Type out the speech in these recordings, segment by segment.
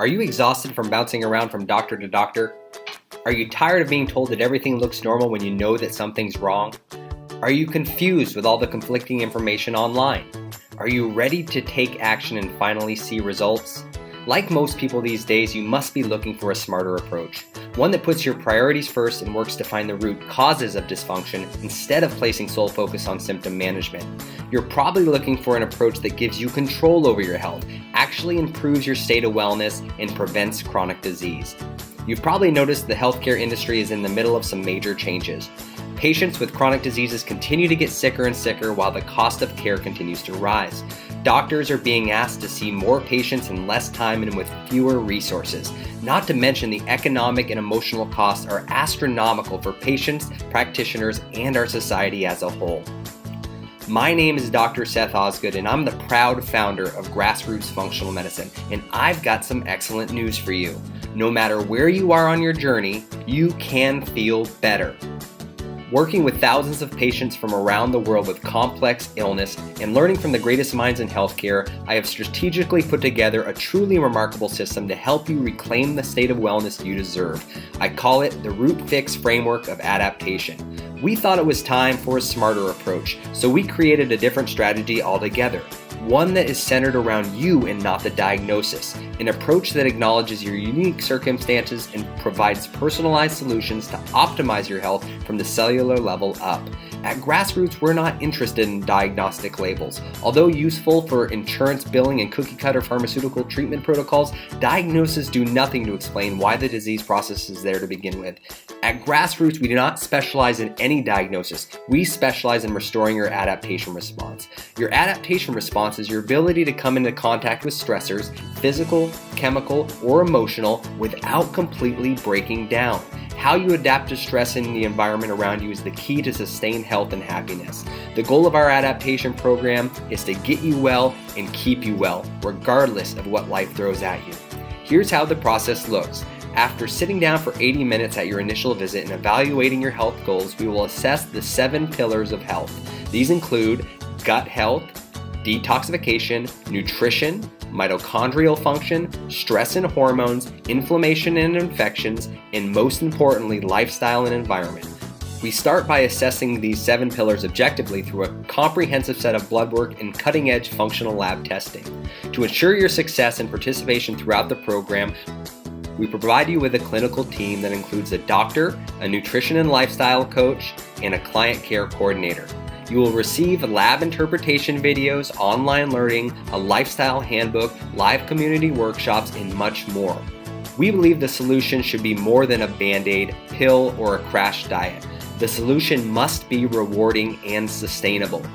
Are you exhausted from bouncing around from doctor to doctor? Are you tired of being told that everything looks normal when you know that something's wrong? Are you confused with all the conflicting information online? Are you ready to take action and finally see results? Like most people these days, you must be looking for a smarter approach. One that puts your priorities first and works to find the root causes of dysfunction instead of placing sole focus on symptom management. You're probably looking for an approach that gives you control over your health, actually improves your state of wellness, and prevents chronic disease. You've probably noticed the healthcare industry is in the middle of some major changes. Patients with chronic diseases continue to get sicker and sicker while the cost of care continues to rise. Doctors are being asked to see more patients in less time and with fewer resources. Not to mention the economic and emotional costs are astronomical for patients, practitioners, and our society as a whole. My name is Dr. Seth Osgood, and I'm the proud founder of Grassroots Functional Medicine, and I've got some excellent news for you. No matter where you are on your journey, you can feel better. Working with thousands of patients from around the world with complex illness and learning from the greatest minds in healthcare, I have strategically put together a truly remarkable system to help you reclaim the state of wellness you deserve. I call it the Root Fix Framework of Adaptation. We thought it was time for a smarter approach, so we created a different strategy altogether. One that is centered around you and not the diagnosis, an approach that acknowledges your unique circumstances and provides personalized solutions to optimize your health from the cellular level up. At Grassroots, we're not interested in diagnostic labels. Although useful for insurance billing and cookie-cutter pharmaceutical treatment protocols, diagnoses do nothing to explain why the disease process is there to begin with. At Grassroots, we do not specialize in any diagnosis. We specialize in restoring your adaptation response. Your adaptation response is your ability to come into contact with stressors, physical, chemical, or emotional, without completely breaking down. How you adapt to stress in the environment around you is the key to sustained health and happiness. The goal of our adaptation program is to get you well and keep you well, regardless of what life throws at you. Here's how the process looks. After sitting down for 80 minutes at your initial visit and evaluating your health goals, we will assess the 7 pillars of health. These include gut health, detoxification, nutrition, mitochondrial function, stress and hormones, inflammation and infections, and most importantly, lifestyle and environment. We start by assessing these 7 pillars objectively through a comprehensive set of blood work and cutting-edge functional lab testing. To ensure your success and participation throughout the program, we provide you with a clinical team that includes a doctor, a nutrition and lifestyle coach, and a client care coordinator. You will receive lab interpretation videos, online learning, a lifestyle handbook, live community workshops, and much more. We believe the solution should be more than a Band-Aid, pill, or a crash diet. The solution must be rewarding and sustainable.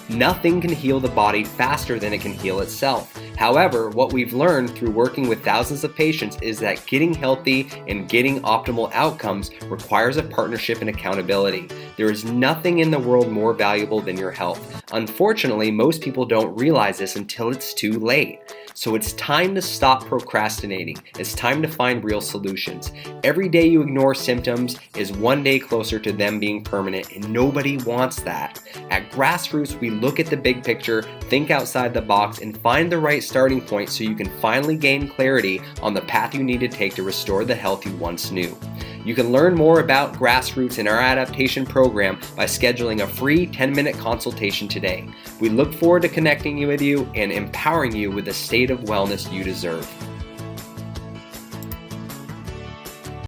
Nothing can heal the body faster than it can heal itself. However, what we've learned through working with thousands of patients is that getting healthy and getting optimal outcomes requires a partnership and accountability. There is nothing in the world more valuable than your health. Unfortunately, most people don't realize this until it's too late. So it's time to stop procrastinating. It's time to find real solutions. Every day you ignore symptoms is one day closer to them being permanent, and nobody wants that. At Grassroots, we look at the big picture, think outside the box, and find the right starting point so you can finally gain clarity on the path you need to take to restore the health you once knew. You can learn more about Grassroots and our adaptation program by scheduling a free 10-minute consultation today. We look forward to connecting with you and empowering you with the state of wellness you deserve.